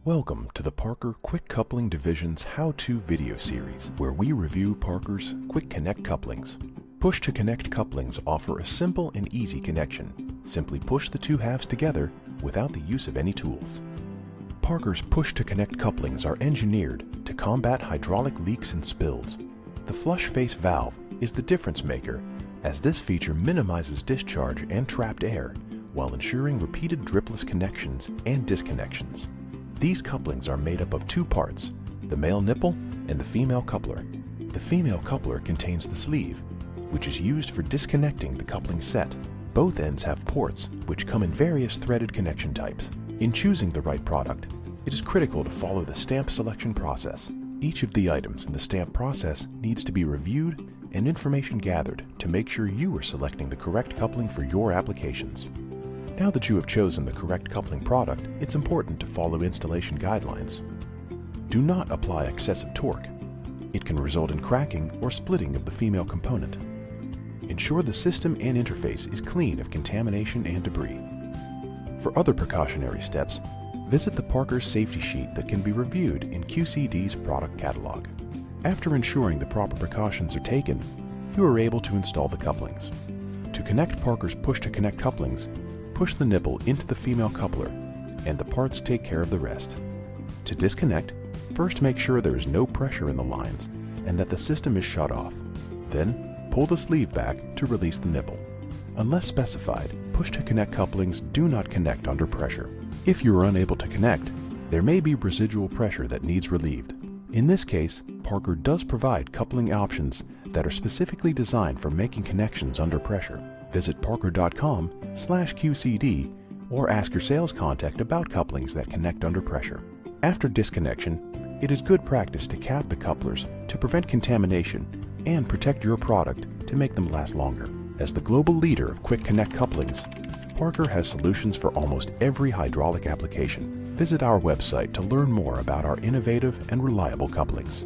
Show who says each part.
Speaker 1: Welcome to the Parker Quick Coupling Division's How-To video series, where we review Parker's Quick Connect couplings. Push-to-connect couplings offer a simple and easy connection. Simply push the two halves together without the use of any tools. Parker's push-to-connect couplings are engineered to combat hydraulic leaks and spills. The flush face valve is the difference maker, as this feature minimizes discharge and trapped air while ensuring repeated dripless connections and disconnections. These couplings are made up of two parts, the male nipple and the female coupler. The female coupler contains the sleeve, which is used for disconnecting the coupling set. Both ends have ports, which come in various threaded connection types. In choosing the right product, it is critical to follow the stamp selection process. Each of the items in the stamp process needs to be reviewed and information gathered to make sure you are selecting the correct coupling for your applications. Now that you have chosen the correct coupling product, it's important to follow installation guidelines. Do not apply excessive torque. It can result in cracking or splitting of the female component. Ensure the system and interface is clean of contamination and debris. For other precautionary steps, visit the Parker safety sheet that can be reviewed in QCD's product catalog. After ensuring the proper precautions are taken, you are able to install the couplings. To connect Parker's push-to-connect couplings, push the nipple into the female coupler, and the parts take care of the rest. To disconnect, first make sure there is no pressure in the lines and that the system is shut off. Then, pull the sleeve back to release the nipple. Unless specified, push-to-connect couplings do not connect under pressure. If you are unable to connect, there may be residual pressure that needs relieved. In this case, Parker does provide coupling options that are specifically designed for making connections under pressure. Visit parker.com/QCD or ask your sales contact about couplings that connect under pressure. After disconnection, it is good practice to cap the couplers to prevent contamination and protect your product to make them last longer. As the global leader of quick connect couplings, Parker has solutions for almost every hydraulic application. Visit our website to learn more about our innovative and reliable couplings.